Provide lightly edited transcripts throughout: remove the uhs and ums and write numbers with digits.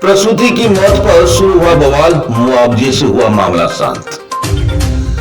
प्रसूति की मौत पर शुरू हुआ बवाल, मुआवजे से हुआ मामला शांत।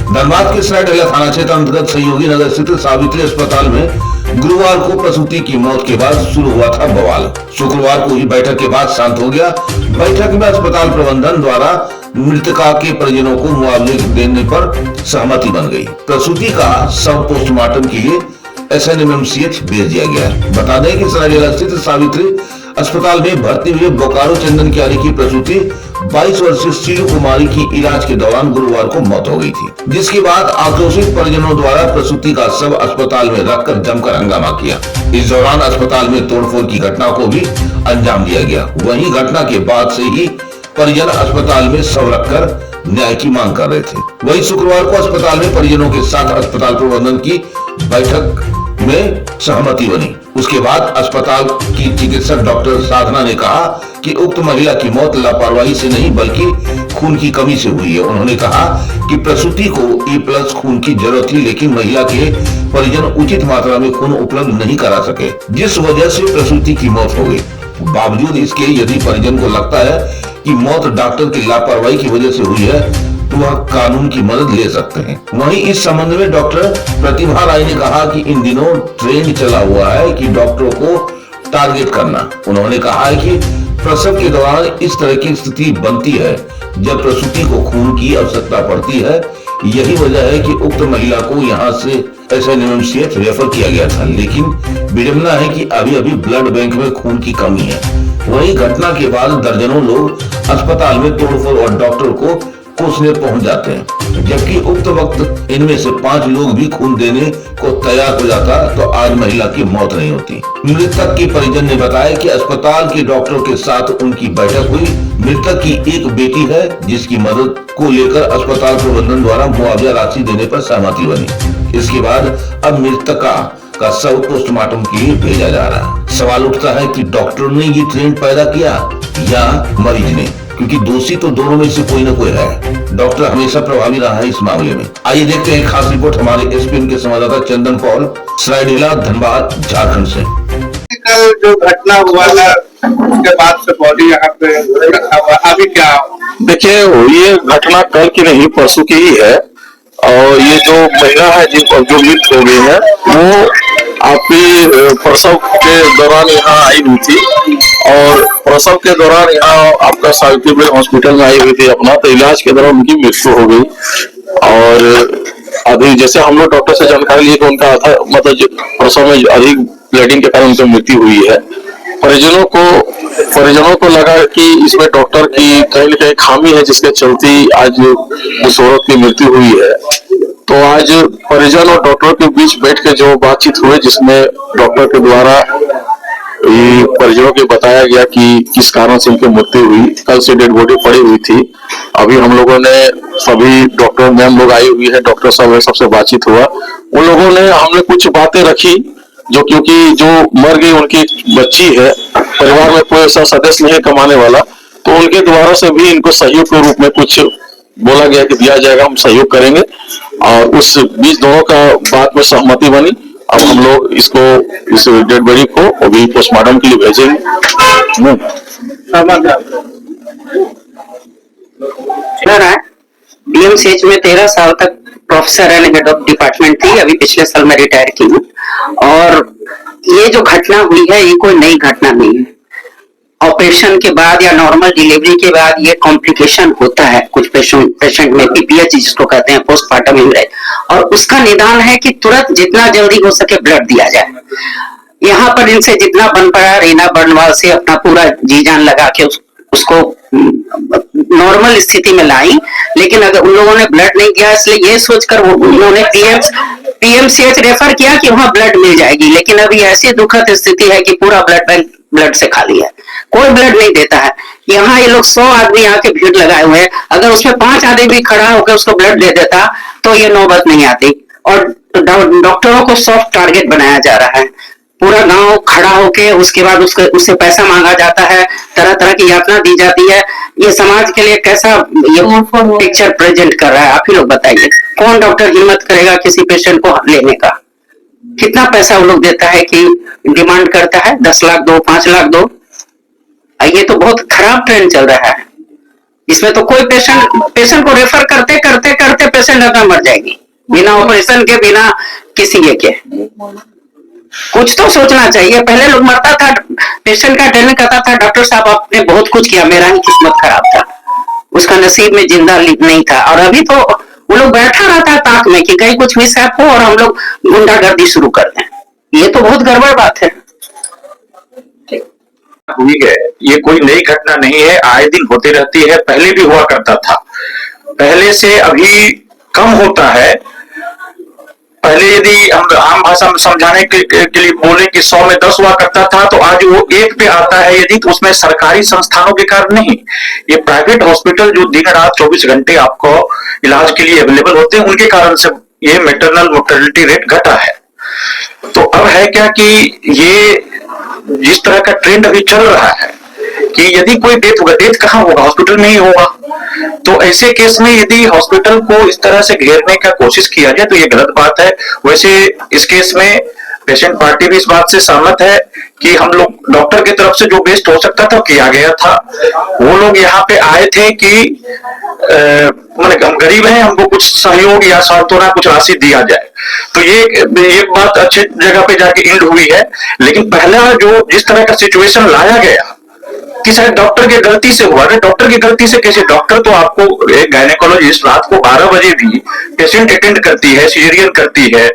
धनबाद के सरायढेला थाना क्षेत्र अंतर्गत सहयोगी नगर स्थित सावित्री अस्पताल में गुरुवार को प्रसूति की मौत के बाद शुरू हुआ था बवाल। शुक्रवार को हुई बैठक के बाद शांत हो गया। बैठक में अस्पताल प्रबंधन द्वारा मृतका के परिजनों को मुआवजे देने पर सहमति बन गई। प्रसूति का शव पोस्टमार्टम के लिए SNMMCH भेज दिया गया। बता दें कि सरायढेला स्थित सावित्री अस्पताल में भर्ती हुए बोकारो चंदन क्यारी की प्रसूति 22 वर्षीय शिव कुमारी की इलाज के दौरान गुरुवार को मौत हो गई थी, जिसके बाद आक्रोशित परिजनों द्वारा प्रसूति का शव अस्पताल में रखकर जमकर हंगामा किया। इस दौरान अस्पताल में तोड़फोड़ की घटना को भी अंजाम दिया गया। वहीं घटना के बाद से ही परिजन अस्पताल में शव रखकर न्याय की मांग कर रहे थे। वहीं शुक्रवार को अस्पताल में परिजनों के साथ अस्पताल प्रबंधन की बैठक में सहमति बनी। उसके बाद अस्पताल की चिकित्सक डॉक्टर साधना ने कहा कि उक्त महिला की मौत लापरवाही से नहीं बल्कि खून की कमी से हुई है। उन्होंने कहा कि प्रसूति को A+ खून की जरूरत थी, लेकिन महिला के परिजन उचित मात्रा में खून उपलब्ध नहीं करा सके, जिस वजह से प्रसूति की मौत हो गई। बावजूद इसके यदि परिजन को लगता है कि मौत डॉक्टर की लापरवाही की वजह से हुई है तो वह कानून की मदद ले सकते हैं। वहीं इस संबंध में डॉक्टर प्रतिभा राय ने कहा कि इन दिनों ट्रेंड चला हुआ है कि डॉक्टरों को टारगेट करना। उन्होंने कहा है कि प्रसव के दौरान इस तरह की स्थिति बनती है जब प्रसूति को खून की आवश्यकता पड़ती है। यही वजह है कि उक्त महिला को यहां से SNMMCH रेफर किया गया था, लेकिन विडंबना है कि अभी ब्लड बैंक में खून की कमी है। वहीं घटना के बाद दर्जनों लोग अस्पताल में तोड़फोड़ और डॉक्टर को कोसने पहुंच जाते हैं, जबकि उक्त वक्त इनमें से 5 लोग भी खून देने को तैयार हो जाता तो आज महिला की मौत नहीं होती। मृतक के परिजन ने बताया कि अस्पताल के डॉक्टरों के साथ उनकी बैठक हुई। मृतक की एक बेटी है जिसकी मदद को लेकर अस्पताल प्रबंधन द्वारा मुआवजा राशि देने पर सहमति बनी। इसके बाद अब मृतका का शव पोस्टमार्टम के लिए भेजा जा रहा है। सवाल उठता है कि डॉक्टर ने ये ट्रेंड पैदा किया या मरीज ने, क्योंकि दोषी तो दोनों में से कोई न कोई है। डॉक्टर हमेशा प्रभावी रहा है इस मामले में। आइए देखते हैं खास रिपोर्ट हमारे SPN के संवाददाता चंदन पॉल, सरायढेला, धनबाद, झारखंड से। कल जो घटना हुआ था उसके बाद से बॉडी यहाँ पे रखा हुआ, अभी क्या? देखिए, ये घटना कल की नहीं परसों की ही है और ये जो महिला है जो मृत हो गई है वो आपकी प्रसव के दौरान यहाँ आई हुई थी और प्रसव के दौरान यहाँ आपका सावित्री हॉस्पिटल में आई हुई थी अपना, तो इलाज के दौरान उनकी मृत्यु हो गई। और अभी जैसे हम लोग डॉक्टर से जानकारी लिए कि उनका मतलब प्रसव में अधिक ब्लीडिंग के कारण उनकी मृत्यु हुई है। परिजनों को लगा कि इसमें डॉक्टर की कहीं न कहीं खामी है, जिसके चलते आज उस औरत की मृत्यु हुई है। तो आज परिजन और डॉक्टर के बीच बैठ के जो बातचीत हुई, जिसमें डॉक्टर के द्वारा परिजनों को बताया गया कि किस कारण से उनकी मृत्यु हुई। कल से डेड बॉडी पड़ी हुई थी। अभी हम लोगों ने सभी डॉक्टर मैम लोग आई हुई है, डॉक्टर साहब सबसे बातचीत हुआ। उन लोगों ने हमने कुछ बातें रखी जो, क्योंकि जो मर गई उनकी बच्ची है, परिवार में कोई ऐसा सदस्य नहीं है कमाने वाला, तो उनके द्वारा से भी इनको सहयोग के रूप में कुछ बोला गया कि दिया जाएगा, हम सहयोग करेंगे। और उस बीच दोनों का बात में सहमति बनी। अब हम लोग इस डेड बॉडी को अभी पोस्टमार्टम के लिए भेजेंगे। BMCH में 13 साल तक professor and head of department थी। अभी पिछले साल मैं रिटायर की हूँ। और ये जो घटना हुई है ये कोई नई घटना नहीं है। ऑपरेशन के बाद या नॉर्मल डिलीवरी के बाद ये कॉम्प्लिकेशन होता है कुछ पेशेंट में, PPH जिसको कहते हैं, पोस्टमार्टम हेमरेज, और उसका निदान है कि तुरंत जितना जल्दी हो सके ब्लड दिया जाए। यहाँ पर इनसे जितना बन पाया रीना बर्नवाल से अपना पूरा जी जान लगा के उसको नॉर्मल स्थिति में लाई, लेकिन अगर उन लोगों ने ब्लड नहीं दिया, इसलिए ये सोचकर उन्होंने PMCH रेफर किया कि वहां ब्लड मिल जाएगी। लेकिन अभी ऐसी दुखद स्थिति है कि पूरा ब्लड बैंक ब्लड से खाली है, कोई ब्लड नहीं देता है। यहाँ ये लोग 100 आदमी यहाँ के भीड़ लगाए हुए हैं, अगर उसमें 5 आदमी भी खड़ा होकर उसको ब्लड दे देता तो ये नौबत नहीं आती। और डॉक्टरों को सॉफ्ट टारगेट बनाया जा रहा है। पूरा गांव खड़ा होके उसके बाद उससे पैसा मांगा जाता है, तरह तरह की यातना दी जाती है। ये समाज के लिए कैसा ये पिक्चर प्रेजेंट कर रहा है, आप ही लोग बताइए। कौन डॉक्टर हिम्मत करेगा किसी पेशेंट को लेने का? कितना पैसा वो लोग देता है कि डिमांड करता है, 10 लाख दो, 5 लाख दो। ये तो बहुत खराब ट्रेंड चल रहा है। इसमें तो कोई पेशेंट को रेफर करते करते करते पेशेंट अपना मर जाएगी, बिना ऑपरेशन के, बिना किसी के। कुछ तो सोचना चाहिए। पहले लोग मरता था, पेशेंट का अटेंड करता था, डॉक्टर साहब आपने बहुत कुछ किया, मेरा ही किस्मत खराब था, उसका नसीब में जिंदा नहीं था। और अभी तो वो लोग बैठा रहता है ताक में कि कहीं कुछ मिसहैप हो और हम लोग गुंडागर्दी शुरू कर दें। ये तो बहुत गड़बड़ बात है। हुई है, ये कोई नई घटना नहीं है, आए दिन होती रहती है, पहले भी हुआ करता था, पहले से अभी कम होता है। पहले यदि हम आम भाषा में समझाने के लिए बोले कि 100 में 10 हुआ करता था, तो आज वो 1 पे आता है यदि, तो उसमें सरकारी संस्थानों के कारण नहीं, ये प्राइवेट हॉस्पिटल जो दिन रात 24 घंटे आपको इलाज के लिए अवेलेबल होते हैं, उनके कारण से ये मैटरनल मोर्टेलिटी रेट घटा है। तो अब है क्या कि ये जिस तरह का ट्रेंड अभी चल रहा है कि यदि कोई डेथ होगा, डेथ कहाँ होगा, हॉस्पिटल में ही होगा। तो ऐसे केस में यदि हॉस्पिटल को इस तरह से घेरने का कोशिश किया जाए तो ये गलत बात है। वैसे इस केस में पेशेंट पार्टी भी इस बात से सहमत है कि हम लोग डॉक्टर की तरफ से जो बेस्ट हो सकता था किया गया था। वो लोग यहाँ पे आए थे कि हम गरीब हैं, हमको कुछ सहयोग या सांत्वना कुछ राशि दिया जाए, तो ये बात अच्छी जगह पे जाके एंड हुई है। लेकिन पहला जो जिस तरह का सिचुएशन लाया गया कि शायद डॉक्टर की गलती से हुआ, डॉक्टर की गलती से कैसे? डॉक्टर तो आपको, एक गायनेकोलॉजिस्ट रात को 12 बजे भी पेशेंट अटेंड करती है, सिजेरियन करती है,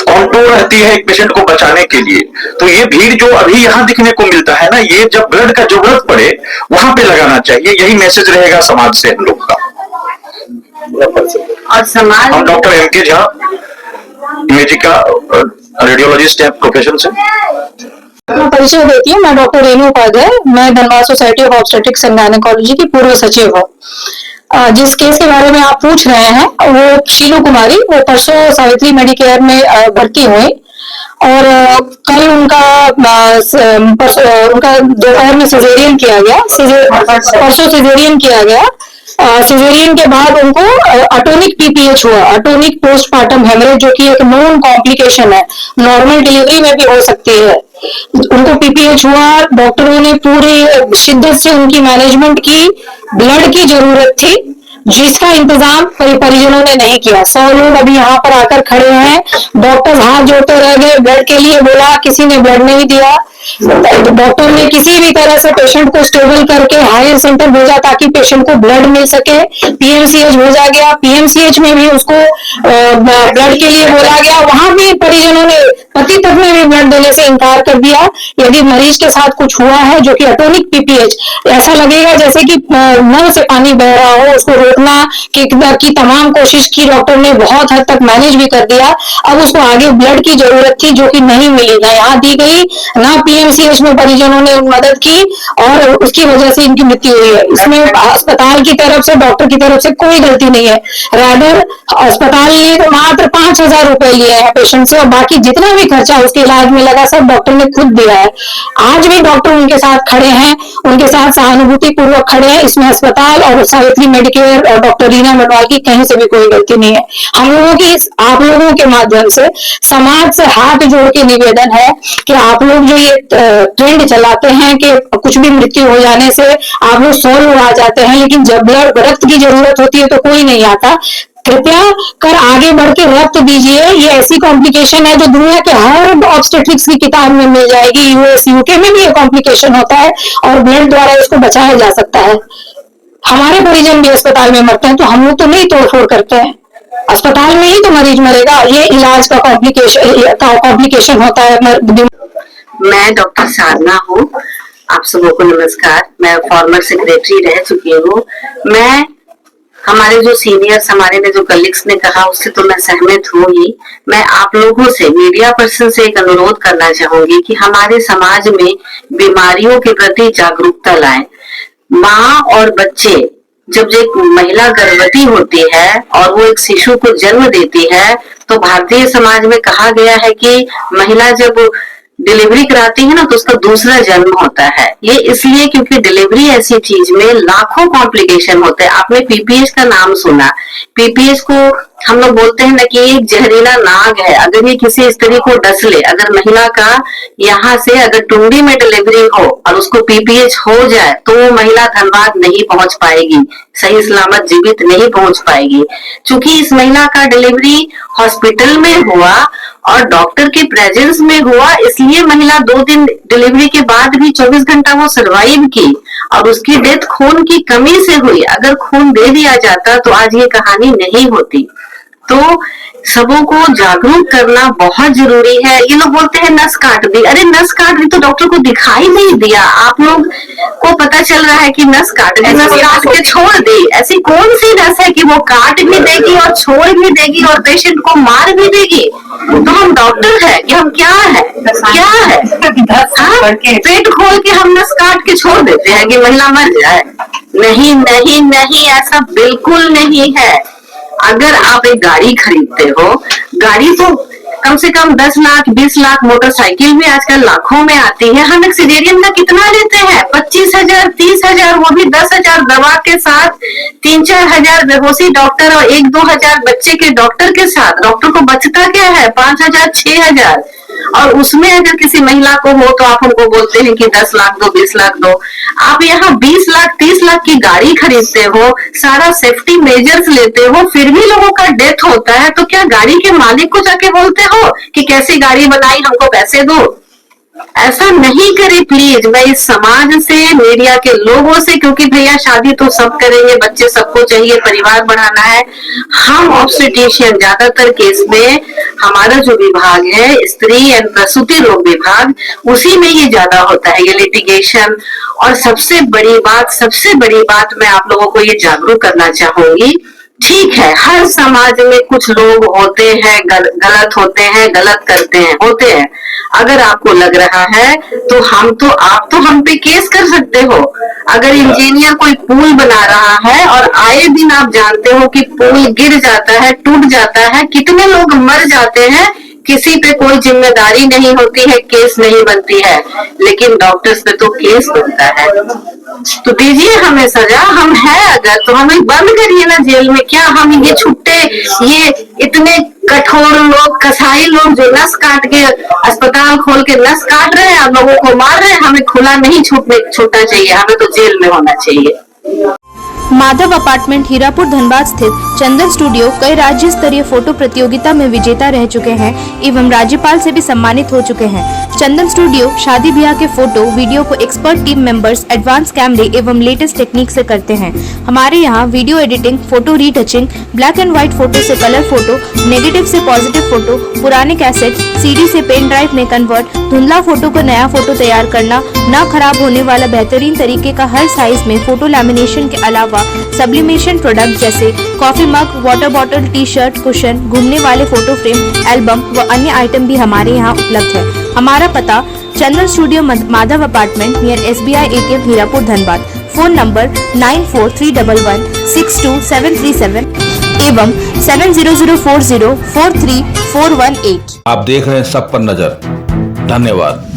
ऑन टूर रहती है एक पेशेंट को बचाने के लिए। तो ये भीड़ जो अभी यहाँ दिखने को मिलता है ना, ये जब ब्लड का जरूरत पड़े वहां पे लगाना चाहिए। यही मैसेज रहेगा समाज से हम लोग का। और समाज, हम डॉक्टर M.K. झा, इमेजिंग का रेडियोलॉजिस्ट है प्रोफेशन से। मैं परिचय देती हूँ। मैं डॉक्टर रेणु उपाध्याय, मैं Dhanbad society of obstetrics and gynaecology की पूर्व सचिव हूँ। जिस केस के बारे में आप पूछ रहे हैं वो शीलू कुमारी, वो परसों सावित्री मेडिकेयर में भर्ती हुई और कल उनका दोपहर में सिजेरियन किया गया, परसों सिजेरियन किया गया। सिजेरियन के बाद उनको अटोनिक पीपीएच हुआ, अटोनिक पोस्टमार्टम हेमरेज, जो कि एक नॉन कॉम्प्लिकेशन है, नॉर्मल डिलीवरी में भी हो सकती है। उनको पीपीएच हुआ, डॉक्टरों ने पूरी शिद्दत से उनकी मैनेजमेंट की, ब्लड की जरूरत थी जिसका इंतजाम परिजनों ने नहीं किया। 100 लोग अभी यहाँ पर आकर खड़े हैं, डॉक्टर हाथ जोड़ते रह गए, ब्लड के लिए बोला, किसी ने ब्लड नहीं दिया। डॉक्टर ने किसी भी तरह से पेशेंट को स्टेबल करके हायर सेंटर भेजा ताकि पेशेंट को ब्लड मिल सके। पीएमसीएच भेजा गया, पीएमसीएच में भी उसको ब्लड के लिए बोला गया, वहां भी परिजनों ने, पति तक ने भी ब्लड देने से इनकार कर दिया। यदि मरीज के साथ कुछ हुआ है जो कि अटोनिक पीपीएच, ऐसा लगेगा जैसे कि नल से पानी बह रहा हो, उसको रोकना की तमाम कोशिश की, डॉक्टर ने बहुत हद तक मैनेज भी कर दिया। अब उसको आगे ब्लड की जरूरत थी जो कि नहीं मिली, ना यहाँ दी गई, ना पीएमसीएच में परिजनों ने मदद की और उसकी वजह से इनकी मृत्यु हुई है। इसमें अस्पताल की तरफ से, डॉक्टर की तरफ से कोई गलती नहीं है। रादर अस्पताल ने तो मात्र 5,000 रुपए लिए हैं पेशेंट से और बाकी जितना भी खर्चा उसके इलाज में लगा सब डॉक्टर ने खुद दिया है। आज भी डॉक्टर उनके साथ खड़े हैं, उनके साथ सहानुभूति पूर्वक खड़े हैं। इसमें अस्पताल और सावित्री मेडिकेयर और डॉक्टर रीना मनवाल की कहीं से भी कोई गलती नहीं है। हम लोगों की, आप लोगों के माध्यम से समाज से हाथ जोड़ के निवेदन है कि आप लोग जो ये ट्रेंड चलाते हैं कि कुछ भी मृत्यु हो जाने से आप लोग 100 लोग आ जाते हैं, लेकिन जब ब्लड रक्त की जरूरत होती है तो कोई नहीं आता। कृपया कर आगे बढ़ के रक्त दीजिए। ये ऐसी कॉम्प्लिकेशन है जो दुनिया के हर ऑब्स्टेट्रिक्स की किताब में मिल जाएगी। यूएस यूके में भी ये कॉम्प्लिकेशन होता है और ब्लड द्वारा इसको बचाया जा सकता है। हमारे परिजन भी अस्पताल में मरते हैं तो हम लोग तो नहीं तोड़फोड़ करते हैं, अस्पताल में ही तो मरीज मरेगा। ये इलाज का कॉम्प्लिकेशन होता है। मैं डॉक्टर साधना हूँ। आप सबों को नमस्कार। मैं फॉर्मर सेक्रेटरी रह चुकी हूँ। मैं, हमारे जो सीनियर्स, हमारे ने जो कलीग्स ने कहा उससे तो मैं सहमत हूँ ही। मैं आप लोगों से, मीडिया पर्सन से एक अनुरोध करना चाहूंगी कि हमारे समाज में बीमारियों के प्रति जागरूकता लाएं। माँ और बच्चे, जब एक महिला गर्भवती होती है और वो एक शिशु को जन्म देती है तो भारतीय समाज में कहा गया है कि महिला जब डिलीवरी कराती है ना तो उसका दूसरा जन्म होता है। ये इसलिए क्योंकि डिलीवरी ऐसी चीज में लाखों कॉम्प्लिकेशन होते हैं। आपने पीपीएच का नाम सुना, पीपीएच को हम लोग बोलते हैं ना कि एक जहरीला नाग है, अगर ये किसी स्त्री को डस ले, अगर महिला का यहाँ से अगर टुंडी में डिलीवरी हो और उसको पीपीएच हो जाए तो वो महिला धनबाद नहीं पहुंच पाएगी, सही सलामत जीवित नहीं पहुंच पाएगी। चूंकि इस महिला का डिलीवरी हॉस्पिटल में हुआ और डॉक्टर के प्रेजेंस में हुआ, इसलिए महिला 2 दिन डिलीवरी के बाद भी 24 घंटा वो सरवाइव की और उसकी डेथ खून की कमी से हुई। अगर खून दे दिया जाता तो आज ये कहानी नहीं होती। तो सबों को जागरूक करना बहुत जरूरी है। ये लोग बोलते हैं नस काट दी, अरे नस काट दी तो डॉक्टर को दिखाई नहीं दिया, आप लोग को पता चल रहा है कि नस काट दी, नस काट के छोड़ दी। ऐसी कौन सी नस है कि वो काट भी देगी और छोड़ भी देगी और पेशेंट को मार भी देगी? तो हम डॉक्टर है कि हम क्या है, क्या है? हाँ? पेट खोल के हम नस काट के छोड़ देते हैं कि महिला मर जाए? नहीं नहीं नहीं, ऐसा बिल्कुल नहीं है। अगर आप एक गाड़ी खरीदते हो, गाड़ी तो कम से कम 10 लाख 20 लाख, मोटरसाइकिल भी आजकल लाखों में आती है। हम एक सिजेरियन का कितना लेते हैं? 25,000 30,000, वो भी 10,000 दवा के साथ, 3-4 हजार बेहोशी डॉक्टर और 1-2 हजार बच्चे के डॉक्टर के साथ। डॉक्टर को बचता क्या है? 5,000 6,000, और उसमें अगर किसी महिला को हो तो आप हमको बोलते हैं कि 10 लाख दो 20 लाख दो। आप यहाँ 20 लाख 30 लाख की गाड़ी खरीदते हो, सारा सेफ्टी मेजर्स लेते हो, फिर भी लोगों का डेथ होता है, तो क्या गाड़ी के मालिक को जाके बोलते हो कि कैसी गाड़ी बनाई, हमको पैसे दो? ऐसा नहीं करे प्लीज। मैं इस समाज से, मीडिया के लोगों से, क्योंकि भैया शादी तो सब करेंगे, बच्चे सबको चाहिए, परिवार बढ़ाना है। हम ऑब्स्टेट्रिशियन ज्यादातर केस में हमारा जो विभाग है, स्त्री एंड प्रसूति रोग विभाग, उसी में ये ज्यादा होता है, ये लिटिगेशन। और सबसे बड़ी बात मैं आप लोगों को ये जागरूक करना चाहूंगी, ठीक है हर समाज में कुछ लोग होते हैं, गलत होते हैं, गलत करते हैं, होते हैं। अगर आपको लग रहा है तो आप तो हम पे केस कर सकते हो। अगर इंजीनियर कोई पुल बना रहा है और आए दिन आप जानते हो कि पुल गिर जाता है, टूट जाता है, कितने लोग मर जाते हैं, किसी पे कोई जिम्मेदारी नहीं होती है, केस नहीं बनती है, लेकिन डॉक्टर्स पे तो केस बनता है। तो दीजिए हमें सजा, हम है अगर तो हमें बंद करिए ना जेल में। क्या हम ये छुट्टे, ये इतने कठोर लोग, कसाई लोग जो नस काट के अस्पताल खोल के नस काट रहे हैं और लोगों को मार रहे हैं, हमें खुला नहीं छूटना चाहिए, हमें तो जेल में होना चाहिए। माधव अपार्टमेंट हीरापुर धनबाद स्थित चंदन स्टूडियो कई राज्य स्तरीय फोटो प्रतियोगिता में विजेता रह चुके हैं एवं राज्यपाल से भी सम्मानित हो चुके हैं। चंदन स्टूडियो शादी ब्याह के फोटो वीडियो को एक्सपर्ट टीम मेंबर्स एडवांस कैमरे एवं लेटेस्ट टेक्निक से करते हैं। हमारे यहाँ video editing, photo retouching, black and white photo से कलर फोटो, नेगेटिव से पॉजिटिव फोटो, पुराने कैसेट सीडी से पेन ड्राइव में कन्वर्ट, धुंधला फोटो को नया फोटो तैयार करना, न खराब होने वाला बेहतरीन तरीके का हर साइज में फोटो लैमिनेशन के अलावा सब्लिमेशन प्रोडक्ट जैसे coffee mug, water bottle, T shirt, cushion, घूमने वाले फोटो फ्रेम, एल्बम व अन्य आइटम भी हमारे यहाँ उपलब्ध है। हमारा पता Chandan studio Madhav apartment near SBI ATM Hirapur Dhanbad. Phone number 9431162737 एवं 7004043418। आप देख रहे हैं सब पर नजर। धन्यवाद।